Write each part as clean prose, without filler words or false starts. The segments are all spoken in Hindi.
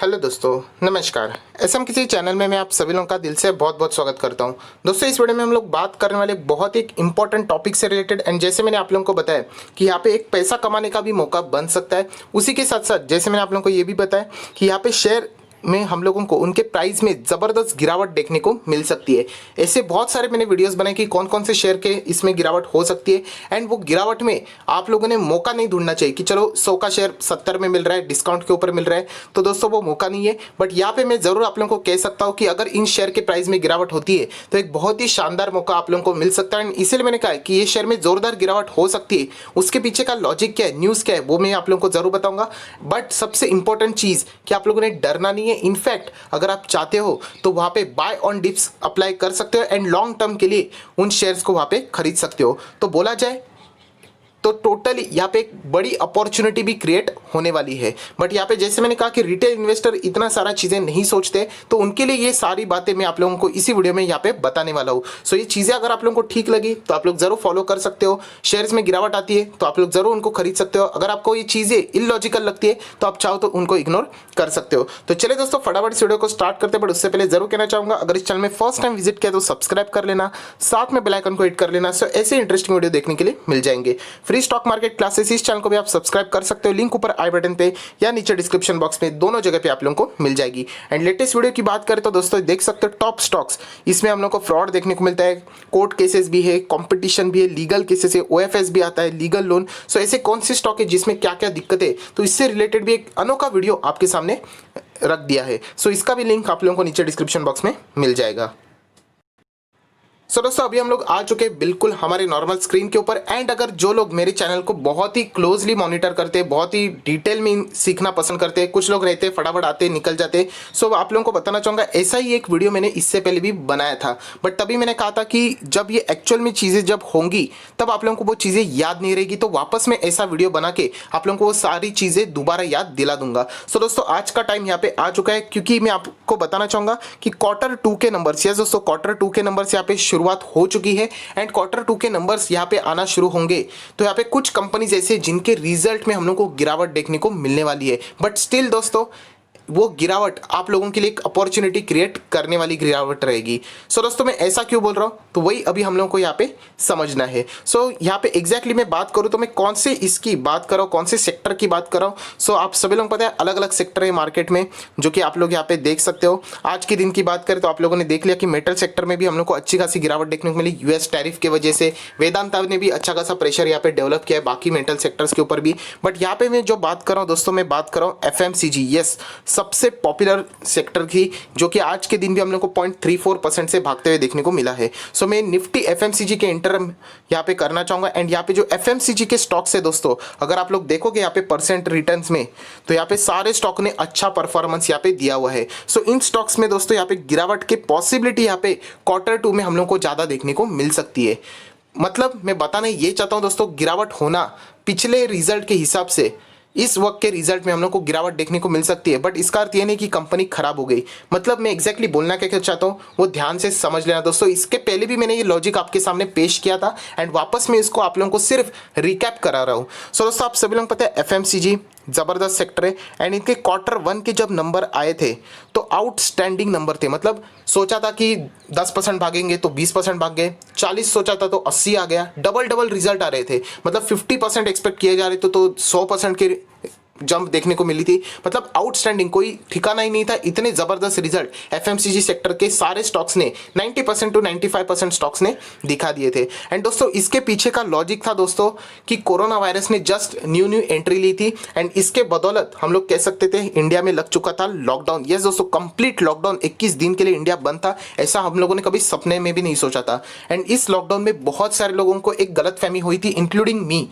हेलो दोस्तों, नमस्कार। एसएम किसी चैनल में मैं आप सभी लोगों का दिल से बहुत बहुत स्वागत करता हूं। दोस्तों, इस वीडियो में हम लोग बात करने वाले बहुत एक इंपॉर्टेंट टॉपिक से रिलेटेड एंड जैसे मैंने आप लोगों को बताया कि यहाँ पे एक पैसा कमाने का भी मौका बन सकता है। उसी के साथ साथ जैसे मैंने आप लोगों को ये भी बताया कि यहाँ पे शेयर में हम लोगों को उनके प्राइस में ज़बरदस्त गिरावट देखने को मिल सकती है। ऐसे बहुत सारे मैंने वीडियोस बनाए कि कौन कौन से शेयर के इसमें गिरावट हो सकती है एंड वो गिरावट में आप लोगों ने मौका नहीं ढूंढना चाहिए कि चलो 100 का शेयर 70 में मिल रहा है, डिस्काउंट के ऊपर मिल रहा है, तो दोस्तों वो मौका नहीं है। बट यहाँ पे मैं ज़रूर आप लोगों को कह सकता हूँ कि अगर इन शेयर के प्राइस में गिरावट होती है तो एक बहुत ही शानदार मौका आप लोगों को मिल सकता है। इसीलिए मैंने कहा कि ये शेयर में ज़ोरदार गिरावट हो सकती है। उसके पीछे का लॉजिक क्या है, न्यूज़ क्या है, वो मैं आप लोगों को ज़रूर बताऊंगा। बट सबसे इंपॉर्टेंट चीज़ कि आप लोगों ने डरना नहीं है। इनफैक्ट अगर आप चाहते हो तो वहां पे बाय ऑन डिप्स अप्लाई कर सकते हो एंड लॉन्ग टर्म के लिए उन शेयर्स को वहां पे खरीद सकते हो। तो बोला जाए तो टोटली यहाँ पे एक बड़ी अपॉर्चुनिटी भी क्रिएट होने वाली है। बट यहाँ पे जैसे मैंने कहा कि रिटेल इन्वेस्टर इतना सारा चीज़ें नहीं सोचते, तो उनके लिए ये सारी बातें मैं आप लोगों को इसी वीडियो में यहाँ पे बताने वाला हूँ। सो ये चीज़ें अगर आप लोगों को ठीक लगी तो आप लोग जरूर फॉलो कर सकते हो। शेयर्स में गिरावट आती है तो आप लोग जरूर उनको खरीद सकते हो। अगर आपको ये चीज़ें इलॉजिकल लगती है तो आप चाहो तो उनको इग्नोर कर सकते हो। तो चलिए दोस्तों, फटाफट इस वीडियो को स्टार्ट करते हैं। बट उससे पहले जरूर कहना चाहूंगा, अगर इस चैनल में फर्स्ट टाइम विजिट किया तो सब्सक्राइब कर लेना, साथ में बेल आइकन को हिट कर लेना। सो ऐसे इंटरेस्टिंग वीडियो देखने के लिए मिल जाएंगे। फ्री स्टॉक मार्केट क्लासेस इस चैनल को भी आप सब्सक्राइब कर सकते हो। लिंक ऊपर आई बटन पे या नीचे डिस्क्रिप्शन बॉक्स में, दोनों जगह पे आप लोगों को मिल जाएगी। एंड लेटेस्ट वीडियो की बात करें तो दोस्तों देख सकते हो टॉप स्टॉक्स, इसमें हम लोग को फ्रॉड देखने को मिलता है, कोर्ट केसेस भी है, कंपटीशन भी है, लीगल केसेस है, ओएफएस भी आता है, लीगल लोन। सो ऐसे कौन से स्टॉक है जिसमें क्या क्या दिक्कत है, तो इससे रिलेटेड भी एक अनोखा वीडियो आपके सामने रख दिया है। सो इसका भी लिंक आप लोगों को नीचे डिस्क्रिप्शन बॉक्स में मिल जाएगा। सो दोस्तों, अभी हम लोग आ चुके हैं बिल्कुल हमारे नॉर्मल स्क्रीन के ऊपर। एंड अगर जो लोग मेरे चैनल को बहुत ही क्लोजली मॉनिटर करते हैं, बहुत ही डिटेल में सीखना पसंद करते हैं, कुछ लोग रहते हैं फटाफट आते निकल जाते, सो आप लोगों को बताना चाहूँगा ऐसा ही एक वीडियो मैंने इससे पहले भी बनाया था। बट तभी मैंने कहा था कि जब ये एक्चुअल में चीज़ें जब होंगी तब आप लोगों को वो चीज़ें याद नहीं रहेगी, तो वापस मैं ऐसा वीडियो बना के आप लोगों को वो सारी चीज़ें दोबारा याद दिला दूंगा। सो दोस्तों, आज का टाइम यहाँ पे आ चुका है, क्योंकि मैं आपको बताना चाहूँगा कि Q2 के नंबर्स, यस दोस्तों, Q2 के नंबर्स यहाँ पे शुरुआत हो चुकी है एंड Q2 के नंबर्स यहाँ पे आना शुरू होंगे। तो यहाँ पे कुछ कंपनीज ऐसे जिनके रिजल्ट में हम लोग को गिरावट देखने को मिलने वाली है। बट स्टिल दोस्तों, वो गिरावट आप लोगों के लिए एक अपॉर्चुनिटी क्रिएट करने वाली गिरावट रहेगी। सो दोस्तों, मैं ऐसा क्यों बोल रहा हूँ, तो वही अभी हम लोगों को यहाँ पे समझना है। सो यहाँ पे एग्जैक्टली मैं बात करूँ तो मैं कौन से इसकी बात कर रहा हूँ, कौन से सेक्टर की बात कर रहा हूँ। सो आप सभी लोग पता है अलग अलग सेक्टर है मार्केट में, जो कि आप लोग यहाँ पे देख सकते हो। आज के दिन की बात करें तो आप लोगों ने देख लिया कि मेटल सेक्टर में भी हम लोग को अच्छी खासी गिरावट देखने को मिली यूएस टैरिफ की वजह से। वेदांता ने भी अच्छा खासा प्रेशर यहाँ पे डेवलप किया है बाकी मेटल सेक्टर्स के ऊपर भी। बट यहाँ पे मैं जो बात कर रहा हूँ दोस्तों, मैं बात कर रहा हूँ एफएमसीजी, यस, सबसे पॉपुलर सेक्टर की, जो कि आज के दिन भी हम लोग को 0.34% से भागते हुए देखने को मिला है। सो मैं निफ्टी एफएमसीजी के इंटरम यहाँ पे करना चाहूंगा। एंड यहाँ पे जो एफएमसीजी के स्टॉक्स है दोस्तों, अगर आप लोग देखोगे यहाँ पे परसेंट रिटर्न्स में, तो यहाँ पे सारे स्टॉक ने अच्छा परफॉर्मेंस यहाँ पे दिया हुआ है। सो इन स्टॉक्स में दोस्तों यहाँ पे गिरावट की पॉसिबिलिटी यहाँ पे Q2 में हम लोग को ज्यादा देखने को मिल सकती है। मतलब मैं बताना ये चाहता हूँ दोस्तों, गिरावट होना पिछले रिजल्ट के हिसाब से इस वक्त के रिजल्ट में हम लोग को गिरावट देखने को मिल सकती है। बट इसका अर्थ ये नहीं कि कंपनी खराब हो गई। मतलब मैं एग्जैक्टली बोलना क्या चाहता हूँ वो ध्यान से समझ लेना दोस्तों। इसके पहले भी मैंने ये लॉजिक आपके सामने पेश किया था एंड वापस मैं इसको आप लोगों को सिर्फ रिकैप करा रहा हूँ। सो दोस्तों, आप सभी लोग पता है एफएमसीजी जबरदस्त सेक्टर है एंड इनके Q1 के जब नंबर आए थे तो आउटस्टैंडिंग नंबर थे। मतलब सोचा था कि 10% भागेंगे तो 20% भाग गए, 40 सोचा था तो 80 आ गया, डबल डबल रिजल्ट आ रहे थे। मतलब 50% एक्सपेक्ट किए जा रहे थे तो 100% के जंप देखने को मिली थी। मतलब आउटस्टैंडिंग, कोई ठिकाना ही नहीं था, इतने जबरदस्त रिजल्ट एफएमसीजी सेक्टर के सारे स्टॉक्स ने 90% टू 95% स्टॉक्स ने दिखा दिए थे। एंड दोस्तों, इसके पीछे का लॉजिक था दोस्तों कि कोरोना वायरस ने जस्ट न्यू एंट्री ली थी एंड इसके बदौलत हम लोग कह सकते थे इंडिया में लग चुका था लॉकडाउन। यस दोस्तों, कंप्लीट लॉकडाउन, 21 दिन के लिए इंडिया बंद था। ऐसा हम लोगों ने कभी सपने में भी नहीं सोचा था। एंड इस लॉकडाउन में बहुत सारे लोगों को एक गलतफहमी हुई थी, इंक्लूडिंग मी।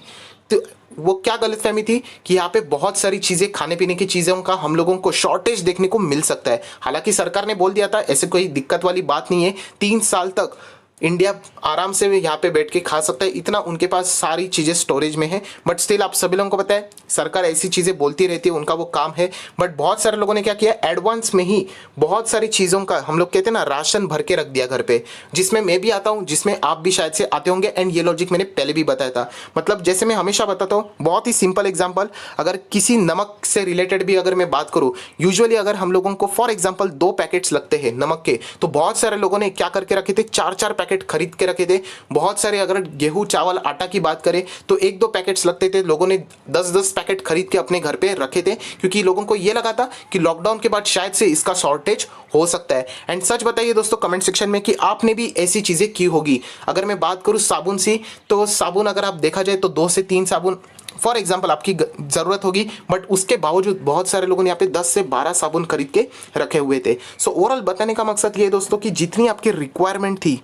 तो वो क्या गलतफहमी थी कि यहाँ पे बहुत सारी चीजें, खाने पीने की चीजों का हम लोगों को शॉर्टेज देखने को मिल सकता है। हालांकि सरकार ने बोल दिया था ऐसे कोई दिक्कत वाली बात नहीं है, 3 साल तक इंडिया आराम से यहाँ पे बैठ के खा सकता है, इतना उनके पास सारी चीज़ें स्टोरेज में है। बट स्टिल आप सभी लोगों को पता है सरकार ऐसी चीज़ें बोलती रहती है, उनका वो काम है। बट बहुत सारे लोगों ने क्या किया, एडवांस में ही बहुत सारी चीज़ों का हम लोग कहते हैं ना राशन भर के रख दिया घर पे, जिसमें मैं भी आता हूँ, जिसमें आप भी शायद से आते होंगे। एंड ये लॉजिक मैंने पहले भी बताया था। मतलब जैसे मैं हमेशा बताता हूँ, बहुत ही सिंपल एग्जाम्पल, अगर किसी नमक से रिलेटेड भी अगर मैं बात करूँ, यूजुअली अगर हम लोगों को फॉर एग्जाम्पल 2 पैकेट्स लगते हैं नमक के, तो बहुत सारे लोगों ने क्या करके रखे थे, 4-4 पैकेट खरीद के रखे थे। बहुत सारे अगर गेहूं चावल आटा की बात करें तो 1-2 पैकेट्स लगते थे, लोगों ने 10-10 पैकेट खरीद के अपने घर पे रखे थे, क्योंकि लोगों को ये लगा था कि लॉकडाउन के बाद शायद से इसका शॉर्टेज हो सकता है। एंड सच बताइए दोस्तों कमेंट सेक्शन में कि आपने भी ऐसी चीजें की होगी। अगर मैं बात करूं साबुन सी, तो साबुन अगर आप देखा जाए तो 2 से 3 साबुन फॉर एग्जाम्पल आपकी जरूरत होगी, बट उसके बावजूद बहुत सारे लोगों ने यहाँ पे 10 से 12 साबुन खरीद के रखे हुए थे। सो ओवरऑल बताने का मकसद ये है दोस्तों कि जितनी आपकी रिक्वायरमेंट थी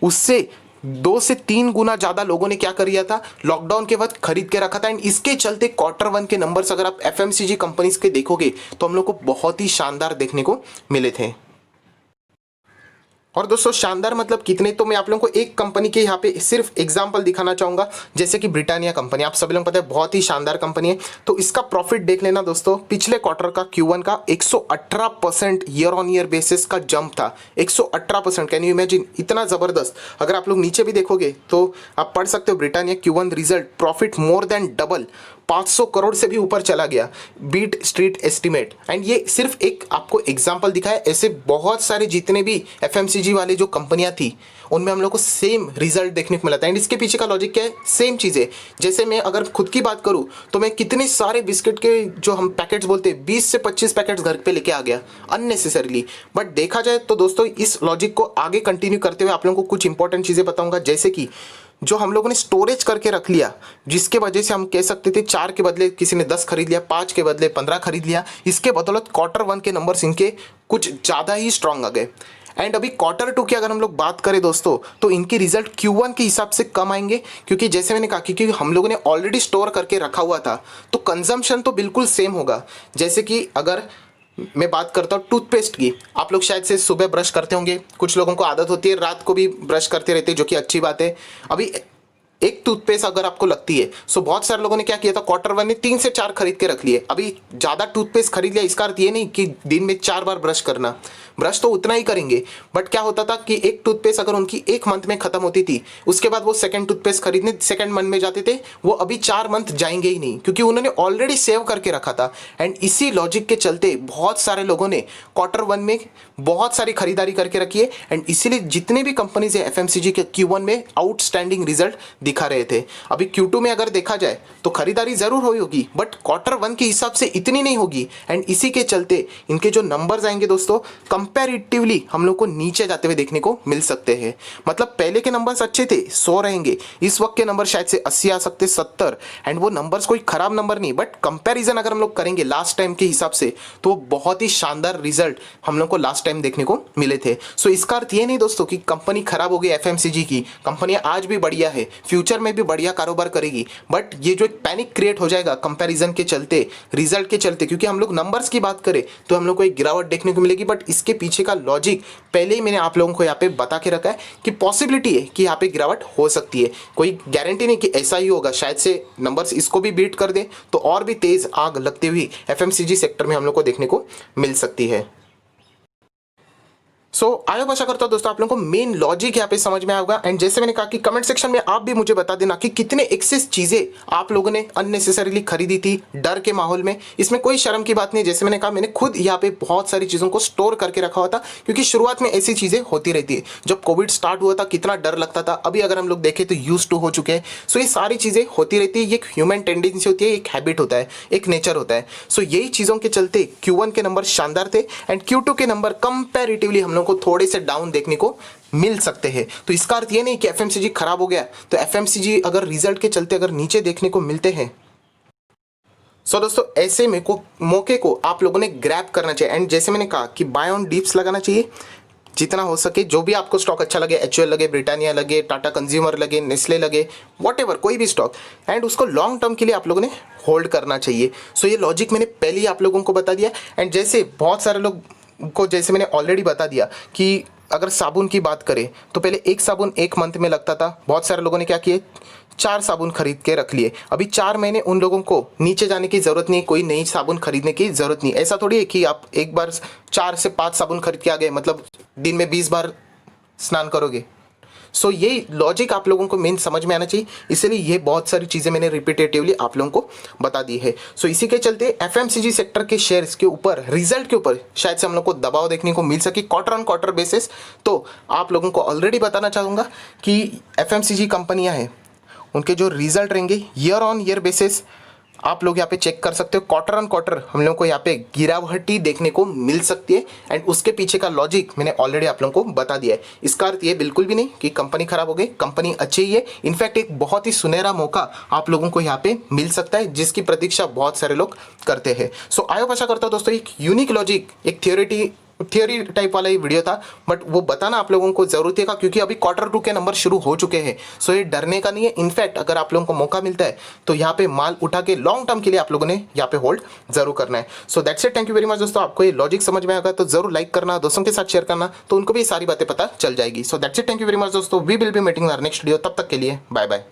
उससे 2 से 3 गुना ज्यादा लोगों ने क्या कर लिया था, लॉकडाउन के वक्त खरीद के रखा था। एंड इसके चलते Q1 के नंबर्स अगर आप FMCG कंपनीज के देखोगे तो हम लोग को बहुत ही शानदार देखने को मिले थे। और दोस्तों शानदार मतलब कितने, तो मैं आप लोगों को एक कंपनी के यहाँ पे सिर्फ एग्जांपल दिखाना चाहूंगा, जैसे कि ब्रिटानिया कंपनी, आप सभी लोग पता है बहुत ही शानदार कंपनी है। तो इसका प्रॉफिट देख लेना दोस्तों, पिछले क्वार्टर का Q1 का 118% ईयर ऑन ईयर बेसिस का जंप था। 118%, कैन यू इमेजिन, इतना जबरदस्त। अगर आप लोग नीचे भी देखोगे तो आप पढ़ सकते हो Britannia Q1 result, profit more than double, 500 crore से भी ऊपर चला गया, बीट स्ट्रीट एस्टिमेट। एंड ये सिर्फ एक आपको एग्जांपल दिखा है, ऐसे बहुत सारे जितने भी FMCG वाले जो कंपनियां थी उनमें हम लोग को सेम रिजल्ट देखने को मिला था। एंड इसके पीछे का लॉजिक क्या है, सेम चीज़ है। जैसे मैं अगर खुद की बात करूं तो मैं कितने सारे बिस्किट के जो हम पैकेट्स बोलते हैं 20 से 25 पैकेट्स घर पे लेके आ गया अननेसेसरीली। बट देखा जाए तो दोस्तों इस लॉजिक को आगे कंटिन्यू करते हुए आप लोगों को कुछ इंपॉर्टेंट चीज़ें बताऊंगा, जैसे कि जो हम लोगों ने स्टोरेज करके रख लिया, जिसके वजह से हम कह सकते थे 4 के बदले किसी ने 10 खरीद लिया, 5 के बदले 15 खरीद लिया, इसके बदौलत Q1 के नंबर्स इनके कुछ ज़्यादा ही स्ट्रांग आ गए। एंड अभी Q2 की अगर हम लोग बात करें दोस्तों, तो इनके रिजल्ट Q1 के हिसाब से कम आएंगे, क्योंकि जैसे मैंने कहा कि हम लोगों ने ऑलरेडी स्टोर करके रखा हुआ था, तो कंजम्पशन तो बिल्कुल सेम होगा। जैसे कि अगर मैं बात करता हूँ टूथपेस्ट की, आप लोग शायद से सुबह ब्रश करते होंगे, कुछ लोगों को आदत होती है रात को भी ब्रश करते रहते हैं, जो कि अच्छी बात है। अभी एक टूथपेस्ट अगर आपको लगती है, सो बहुत सारे लोगों ने क्या किया था, Q1 में 3 से 4 खरीद के रख लिए। अभी ज़्यादा टूथपेस्ट खरीद लिया, इसका अर्थ ये नहीं कि दिन में 4 बार ब्रश करना, ब्रश तो उतना ही करेंगे। बट क्या होता था कि एक टूथपेस्ट अगर उनकी 1 मंथ में खत्म होती थी, उसके बाद वो सेकंड टूथपेस्ट खरीदने सेकंड मंथ में जाते थे, वो अभी 4 मंथ जाएंगे ही नहीं, क्योंकि उन्होंने ऑलरेडी सेव करके रखा था। एंड इसी लॉजिक के चलते बहुत सारे लोगों ने Q1 में बहुत सारी खरीदारी करके रखी है। एंड इसीलिए जितने भी कंपनीज है FMCG के Q1 में आउटस्टैंडिंग रिजल्ट दिखा रहे थे। अभी Q2 में अगर देखा जाए तो खरीदारी जरूर हुई होगी, बट Q1 के हिसाब से इतनी नहीं होगी। एंड इसी के चलते इनके जो नंबर्स आएंगे दोस्तों, कंपैरेटिवली हम लोग को नीचे जाते हुए देखने को मिल सकते हैं। मतलब पहले के नंबर्स अच्छे थे, 100 रहेंगे, इस वक्त के नंबर शायद से 80 आ सकते, 70। एंड वो नंबर्स कोई खराब नंबर नहीं, बट कंपैरिजन अगर हम लोग करेंगे लास्ट टाइम के हिसाब से, तो बहुत ही शानदार रिजल्ट हम लोग को लास्ट टाइम देखने को मिले थे। सो इसका अर्थ ये नहीं दोस्तों कि कंपनी खराब हो गई FMCG की, कंपनियां आज भी बढ़िया है, फ्यूचर में भी बढ़िया कारोबार करेगी। बट ये जो एक पैनिक क्रिएट हो जाएगा कंपैरिजन के चलते, रिजल्ट के चलते, क्योंकि हम लोग नंबर्स की बात करें तो हम लोग को एक गिरावट देखने को मिलेगी। बट इसके पीछे का लॉजिक पहले ही मैंने आप लोगों को यहाँ पे बता के रखा है कि पॉसिबिलिटी है कि यहाँ पे गिरावट हो सकती है, कोई गारंटी नहीं कि ऐसा ही होगा। शायद से नंबर्स इसको भी बीट कर दे तो और भी तेज आग लगती हुई FMCG सेक्टर में हम लोग को देखने को मिल सकती है। आई होप आशा करता हूं दोस्तों आप लोगों को मेन लॉजिक यहाँ पे समझ में आएगा। एंड जैसे मैंने कहा कि कमेंट सेक्शन में आप भी मुझे बता देना कि कितने एक्सेस चीजें आप लोगों ने अननेसेसरीली खरीदी थी डर के माहौल में। इसमें कोई शर्म की बात नहीं, जैसे मैंने कहा मैंने खुद यहाँ पे बहुत सारी चीजों को स्टोर करके रखा हुआ था, क्योंकि शुरुआत में ऐसी चीजें होती रहती है। जब कोविड स्टार्ट हुआ था कितना डर लगता था, अभी अगर हम लोग देखें तो यूज टू हो चुके हैं। सो ये सारी चीजें होती रहती है, ये एक ह्यूमन टेंडेंसी होती है, एक हैबिट होता है, एक नेचर होता है। सो यही चीजों के चलते Q1 के नंबर शानदार थे एंड Q2 के नंबर कंपैरेटिवली हम लोग को थोड़े से डाउन देखने को मिल सकते हैं। तो इसका अर्थ ये नहीं कि FMCG खराब हो गया, तो FMCG अगर रिजल्ट के चलते अगर नीचे देखने को मिलते हैं, दोस्तों ऐसे में को मौके को आप लोगों ने ग्रैब करना चाहिए। एंड जैसे मैंने कहा कि बाय ऑन डिप्स लगाना चाहिए जितना हो सके, जो भी आपको स्टॉक अच्छा लगे, HUL लगे, ब्रिटानिया लगे, टाटा कंज्यूमर लगे, नेस्ले लगे, व्हाटएवर कोई भी स्टॉक, एंड उसको लॉन्ग टर्म के लिए आप लोगों ने होल्ड करना चाहिए। सो ये लॉजिक मैंने पहले ही आप लोगों को बता दिया। एंड जैसे बहुत सारे लोग को, जैसे मैंने ऑलरेडी बता दिया कि अगर साबुन की बात करें तो पहले एक साबुन एक मंथ में लगता था, बहुत सारे लोगों ने क्या किए, 4 साबुन खरीद के रख लिए। अभी 4 महीने उन लोगों को नीचे जाने की ज़रूरत नहीं, कोई नई साबुन खरीदने की ज़रूरत नहीं। ऐसा थोड़ी है कि आप एक बार 4 से 5 साबुन खरीद के आ गए, मतलब दिन में 20 बार स्नान करोगे। सो ये लॉजिक आप लोगों को मेन समझ में आना चाहिए, इसलिए ये बहुत सारी चीज़ें मैंने रिपीटेटिवली आप लोगों को बता दी है। सो इसी के चलते एफएमसीजी सेक्टर के शेयर्स के ऊपर, रिजल्ट के ऊपर शायद से हम लोग को दबाव देखने को मिल सके क्वार्टर ऑन क्वार्टर बेसिस। तो आप लोगों को ऑलरेडी बताना चाहूँगा कि एफएमसीजी कंपनियाँ हैं, उनके जो रिजल्ट रहेंगे ईयर ऑन ईयर बेसिस आप लोग यहाँ पे चेक कर सकते हो। क्वार्टर ऑन क्वार्टर हम लोगों को यहाँ पे गिरावटी देखने को मिल सकती है, एंड उसके पीछे का लॉजिक मैंने ऑलरेडी आप लोगों को बता दिया है। इसका अर्थ ये बिल्कुल भी नहीं कि कंपनी खराब हो गई, कंपनी अच्छी ही है। इनफैक्ट एक बहुत ही सुनहरा मौका आप लोगों को यहाँ पे मिल सकता है, जिसकी प्रतीक्षा बहुत सारे लोग करते हैं। सो आई होप आशा करता हूँ दोस्तों एक यूनिक लॉजिक, एक थियोरी टाइप वाला ही वीडियो था, बट वो बताना आप लोगों को जरूरत है का, क्योंकि अभी क्वार्टर 2 के नंबर शुरू हो चुके हैं। सो ये डरने का नहीं है। इनफैक्ट अगर आप लोगों को मौका मिलता है तो यहाँ पे माल उठा के लॉन्ग टर्म के लिए आप लोगों ने यहाँ पे होल्ड जरूर करना है। सो that's it, thank you very much दोस्तों। आपको ये लॉजिक समझ में आएगा तो जरूर लाइक करना, दोस्तों के साथ शेयर करना, तो उनको भी सारी बातें पता चल जाएगी। So that's it, thank you very much दोस्तों। We will be meeting in our next video. तब तक के लिए बाय बाय।